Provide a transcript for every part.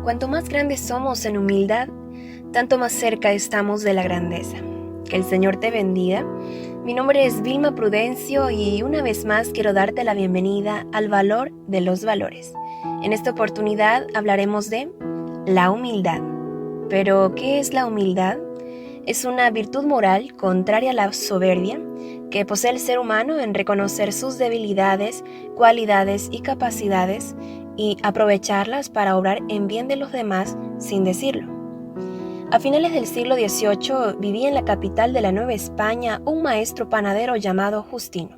Cuanto más grandes somos en humildad, tanto más cerca estamos de la grandeza. Que el Señor te bendiga. Mi nombre es Vilma Prudencio y una vez más quiero darte la bienvenida al valor de los valores. En esta oportunidad hablaremos de la humildad. ¿Pero qué es la humildad? Es una virtud moral contraria a la soberbia que posee el ser humano en reconocer sus debilidades, cualidades y capacidades y aprovecharlas para obrar en bien de los demás sin decirlo. A finales del siglo XVIII vivía en la capital de la Nueva España un maestro panadero llamado Justino.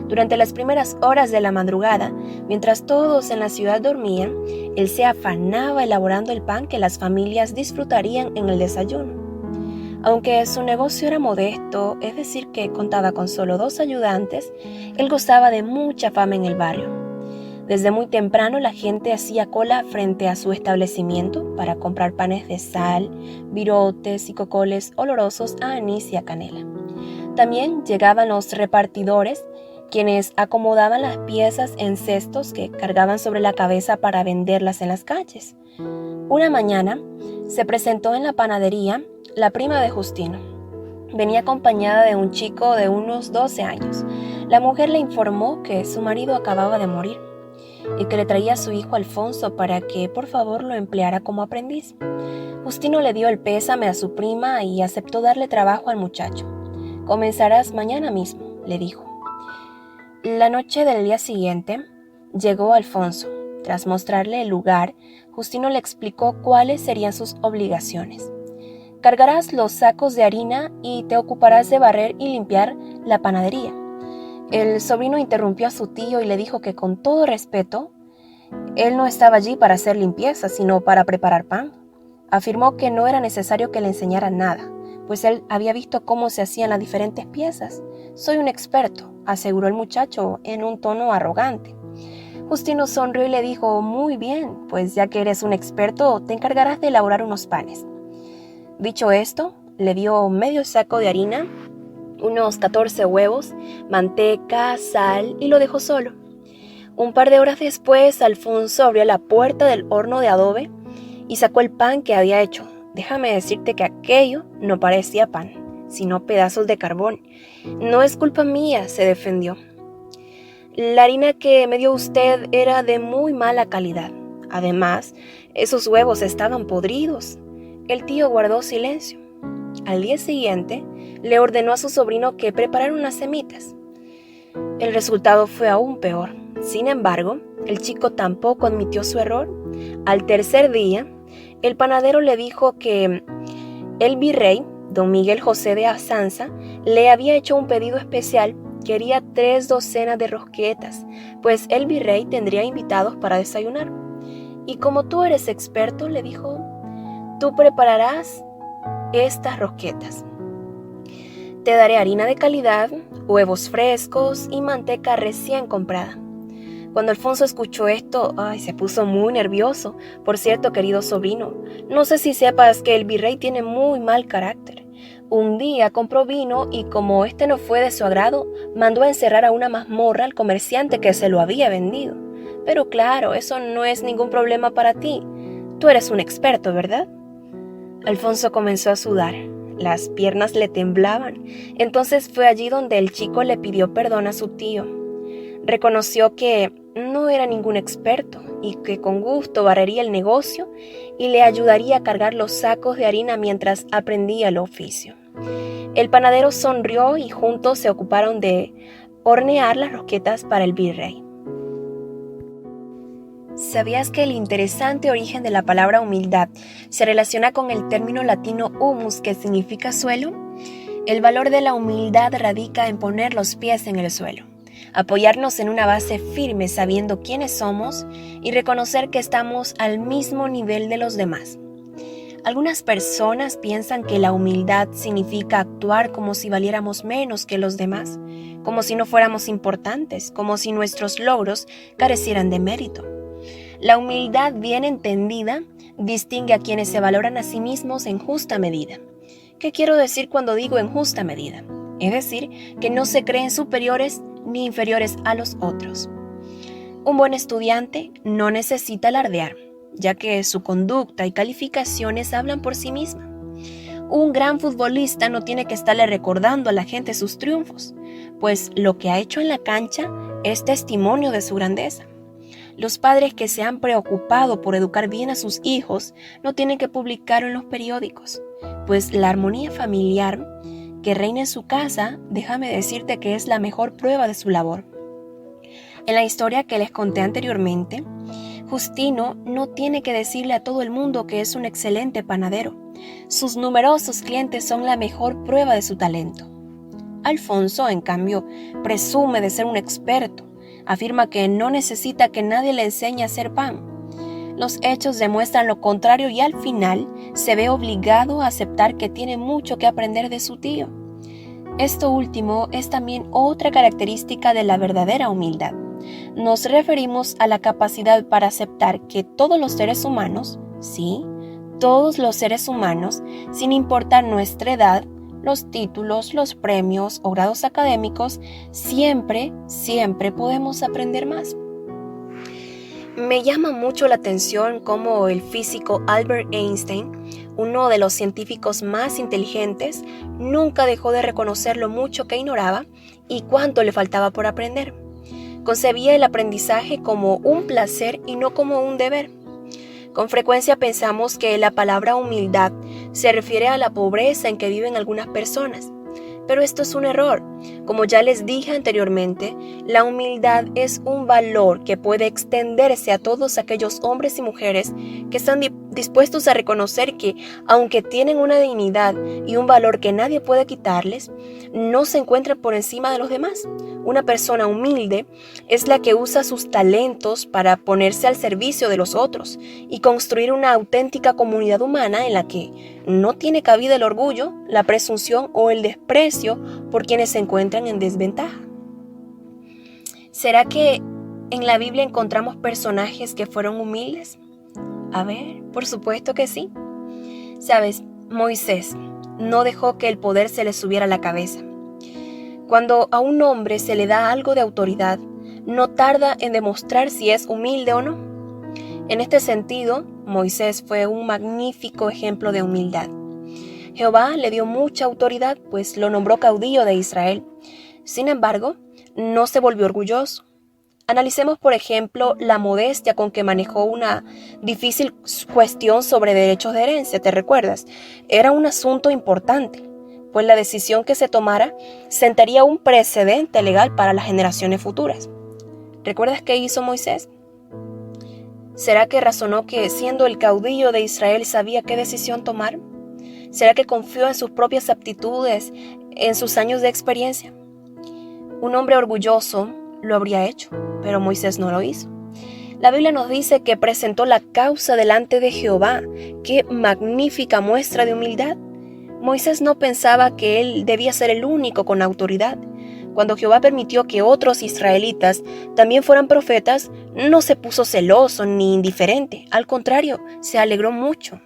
Durante las primeras horas de la madrugada, mientras todos en la ciudad dormían, él se afanaba elaborando el pan que las familias disfrutarían en el desayuno. Aunque su negocio era modesto, es decir, que contaba con solo 2 ayudantes, él gozaba de mucha fama en el barrio. Desde muy temprano la gente hacía cola frente a su establecimiento para comprar panes de sal, virotes y cocoles olorosos a anís y a canela. También llegaban los repartidores, quienes acomodaban las piezas en cestos que cargaban sobre la cabeza para venderlas en las calles. Una mañana se presentó en la panadería la prima de Justino. Venía acompañada de un chico de unos 12 años. La mujer le informó que su marido acababa de morir y que le traía a su hijo Alfonso para que por favor lo empleara como aprendiz. Justino le dio el pésame a su prima y aceptó darle trabajo al muchacho. «Comenzarás mañana mismo», le dijo. La noche del día siguiente llegó Alfonso. Tras mostrarle el lugar, Justino le explicó cuáles serían sus obligaciones. «Cargarás los sacos de harina y te ocuparás de barrer y limpiar la panadería». El sobrino interrumpió a su tío y le dijo que con todo respeto, él no estaba allí para hacer limpieza, sino para preparar pan. Afirmó que no era necesario que le enseñara nada, pues él había visto cómo se hacían las diferentes piezas. «Soy un experto», aseguró el muchacho en un tono arrogante. Justino sonrió y le dijo: «Muy bien, pues ya que eres un experto, te encargarás de elaborar unos panes». Dicho esto, le dio medio saco de harina, unos 14 huevos, manteca, sal y lo dejó solo. Un par de horas después, Alfonso abrió la puerta del horno de adobe y sacó el pan que había hecho. Déjame decirte que aquello no parecía pan, sino pedazos de carbón. «No es culpa mía», se defendió. «La harina que me dio usted era de muy mala calidad. Además, esos huevos estaban podridos». El tío guardó silencio. Al día siguiente, le ordenó a su sobrino que preparara unas semitas. El resultado fue aún peor. Sin embargo, el chico tampoco admitió su error. Al tercer día, el panadero le dijo que el virrey, don Miguel José de Azanza, le había hecho un pedido especial. Quería 3 docenas de rosquetas, pues el virrey tendría invitados para desayunar. «Y como tú eres experto», le dijo, «tú prepararás estas rosquetas. Te daré harina de calidad, huevos frescos y manteca recién comprada». Cuando Alfonso escuchó esto, se puso muy nervioso. «Por cierto, querido sobrino, no sé si sepas que el virrey tiene muy mal carácter. Un día compró vino y como este no fue de su agrado, mandó a encerrar a una mazmorra al comerciante que se lo había vendido. Pero claro, eso no es ningún problema para ti. Tú eres un experto, ¿verdad?» Alfonso comenzó a sudar. Las piernas le temblaban. Entonces fue allí donde el chico le pidió perdón a su tío. Reconoció que no era ningún experto y que con gusto barrería el negocio y le ayudaría a cargar los sacos de harina mientras aprendía el oficio. El panadero sonrió y juntos se ocuparon de hornear las rosquetas para el virrey. ¿Sabías que el interesante origen de la palabra humildad se relaciona con el término latino humus, que significa suelo? El valor de la humildad radica en poner los pies en el suelo, apoyarnos en una base firme sabiendo quiénes somos y reconocer que estamos al mismo nivel de los demás. Algunas personas piensan que la humildad significa actuar como si valiéramos menos que los demás, como si no fuéramos importantes, como si nuestros logros carecieran de mérito. La humildad bien entendida distingue a quienes se valoran a sí mismos en justa medida. ¿Qué quiero decir cuando digo en justa medida? Es decir, que no se creen superiores ni inferiores a los otros. Un buen estudiante no necesita alardear, ya que su conducta y calificaciones hablan por sí misma. Un gran futbolista no tiene que estarle recordando a la gente sus triunfos, pues lo que ha hecho en la cancha es testimonio de su grandeza. Los padres que se han preocupado por educar bien a sus hijos no tienen que publicarlo en los periódicos, pues la armonía familiar que reina en su casa, déjame decirte que es la mejor prueba de su labor. En la historia que les conté anteriormente, Justino no tiene que decirle a todo el mundo que es un excelente panadero. Sus numerosos clientes son la mejor prueba de su talento. Alfonso, en cambio, presume de ser un experto. Afirma que no necesita que nadie le enseñe a hacer pan. Los hechos demuestran lo contrario y al final se ve obligado a aceptar que tiene mucho que aprender de su tío. Esto último es también otra característica de la verdadera humildad. Nos referimos a la capacidad para aceptar que todos los seres humanos, sí, todos los seres humanos, sin importar nuestra edad, los títulos, los premios o grados académicos, siempre podemos aprender más. Me llama mucho la atención cómo el físico Albert Einstein, uno de los científicos más inteligentes, nunca dejó de reconocer lo mucho que ignoraba y cuánto le faltaba por aprender. Concebía el aprendizaje como un placer y no como un deber. Con frecuencia pensamos que la palabra humildad se refiere a la pobreza en que viven algunas personas, pero esto es un error. Como ya les dije anteriormente, la humildad es un valor que puede extenderse a todos aquellos hombres y mujeres que están dispuestos a reconocer que, aunque tienen una dignidad y un valor que nadie puede quitarles, no se encuentran por encima de los demás. Una persona humilde es la que usa sus talentos para ponerse al servicio de los otros y construir una auténtica comunidad humana en la que no tiene cabida el orgullo, la presunción o el desprecio por quienes se encuentran en desventaja. ¿Será que en la Biblia encontramos personajes que fueron humildes? A ver, por supuesto que sí. Sabes, Moisés no dejó que el poder se le subiera a la cabeza. Cuando a un hombre se le da algo de autoridad, no tarda en demostrar si es humilde o no. En este sentido, Moisés fue un magnífico ejemplo de humildad. Jehová le dio mucha autoridad, pues lo nombró caudillo de Israel. Sin embargo, no se volvió orgulloso. Analicemos, por ejemplo, la modestia con que manejó una difícil cuestión sobre derechos de herencia. ¿Te recuerdas? Era un asunto importante, pues la decisión que se tomara sentaría un precedente legal para las generaciones futuras. ¿Recuerdas qué hizo Moisés? ¿Será que razonó que, siendo el caudillo de Israel, sabía qué decisión tomar? ¿Será que confió en sus propias aptitudes, en sus años de experiencia? Un hombre orgulloso lo habría hecho, pero Moisés no lo hizo. La Biblia nos dice que presentó la causa delante de Jehová. ¡Qué magnífica muestra de humildad! Moisés no pensaba que él debía ser el único con autoridad. Cuando Jehová permitió que otros israelitas también fueran profetas, no se puso celoso ni indiferente. Al contrario, se alegró mucho.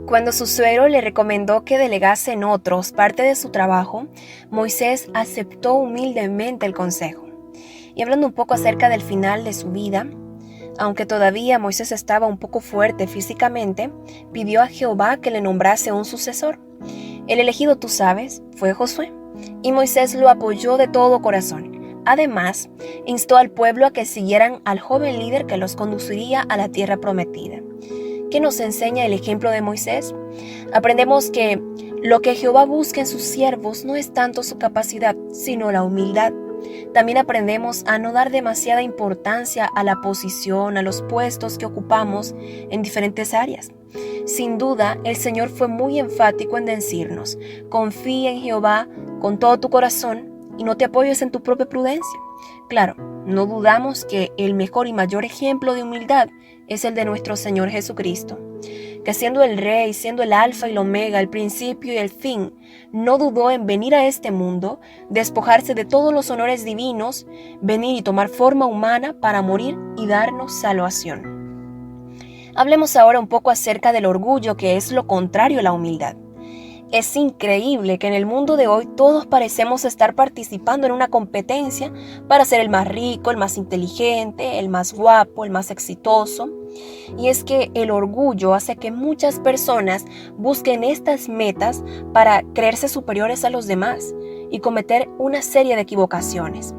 Cuando su suegro le recomendó que delegase en otros parte de su trabajo, Moisés aceptó humildemente el consejo. Y hablando un poco acerca del final de su vida, aunque todavía Moisés estaba un poco fuerte físicamente, pidió a Jehová que le nombrase un sucesor. El elegido, tú sabes, fue Josué, y Moisés lo apoyó de todo corazón. Además, instó al pueblo a que siguieran al joven líder que los conduciría a la tierra prometida. ¿Qué nos enseña el ejemplo de Moisés? Aprendemos que lo que Jehová busca en sus siervos no es tanto su capacidad, sino la humildad. También aprendemos a no dar demasiada importancia a la posición, a los puestos que ocupamos en diferentes áreas. Sin duda, el Señor fue muy enfático en decirnos: confía en Jehová con todo tu corazón y no te apoyes en tu propia prudencia. Claro, no dudamos que el mejor y mayor ejemplo de humildad es el de nuestro Señor Jesucristo, que siendo el Rey, siendo el Alfa y el Omega, el principio y el fin, no dudó en venir a este mundo, despojarse de todos los honores divinos, venir y tomar forma humana para morir y darnos salvación. Hablemos ahora un poco acerca del orgullo, que es lo contrario a la humildad. Es increíble que en el mundo de hoy todos parecemos estar participando en una competencia para ser el más rico, el más inteligente, el más guapo, el más exitoso. Y es que el orgullo hace que muchas personas busquen estas metas para creerse superiores a los demás y cometer una serie de equivocaciones.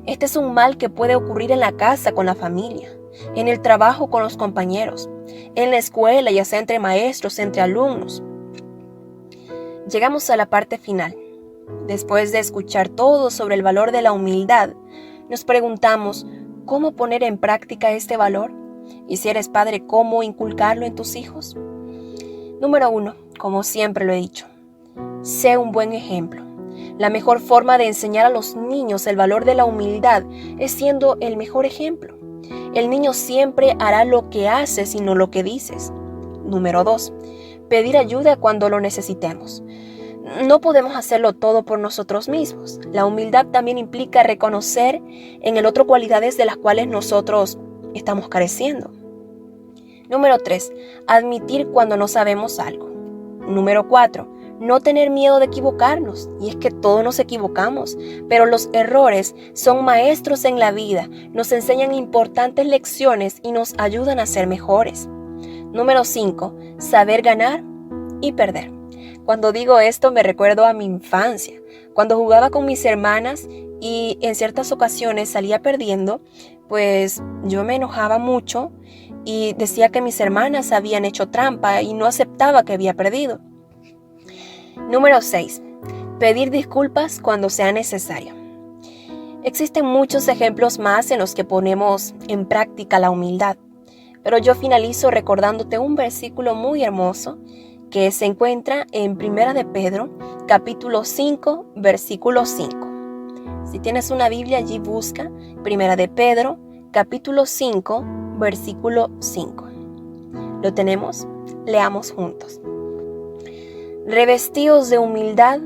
Este es un mal que puede ocurrir en la casa con la familia, en el trabajo con los compañeros, en la escuela, ya sea entre maestros, entre alumnos. Llegamos a la parte final. Después de escuchar todo sobre el valor de la humildad, nos preguntamos cómo poner en práctica este valor y, si eres padre, cómo inculcarlo en tus hijos. Número 1, como siempre lo he dicho, sé un buen ejemplo. La mejor forma de enseñar a los niños el valor de la humildad es siendo el mejor ejemplo. El niño siempre hará lo que haces y no lo que dices. Número 2, pedir ayuda cuando lo necesitemos. No podemos hacerlo todo por nosotros mismos. La humildad también implica reconocer en el otro cualidades de las cuales nosotros estamos careciendo. Número 3, admitir cuando no sabemos algo. Número 4, no tener miedo de equivocarnos. Y es que todos nos equivocamos, pero los errores son maestros en la vida, nos enseñan importantes lecciones y nos ayudan a ser mejores. Número 5, saber ganar y perder. Cuando digo esto me recuerdo a mi infancia, cuando jugaba con mis hermanas y en ciertas ocasiones salía perdiendo, pues yo me enojaba mucho y decía que mis hermanas habían hecho trampa y no aceptaba que había perdido. Número 6, pedir disculpas cuando sea necesario. Existen muchos ejemplos más en los que ponemos en práctica la humildad. Pero yo finalizo recordándote un versículo muy hermoso que se encuentra en 1 de Pedro, capítulo 5, versículo 5. Si tienes una Biblia, allí busca 1 de Pedro, capítulo 5, versículo 5. ¿Lo tenemos? Leamos juntos. Revestíos de humildad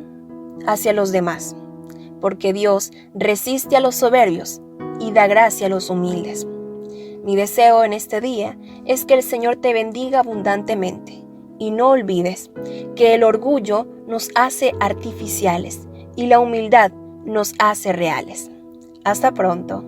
hacia los demás, porque Dios resiste a los soberbios y da gracia a los humildes. Mi deseo en este día es que el Señor te bendiga abundantemente y no olvides que el orgullo nos hace artificiales y la humildad nos hace reales. Hasta pronto.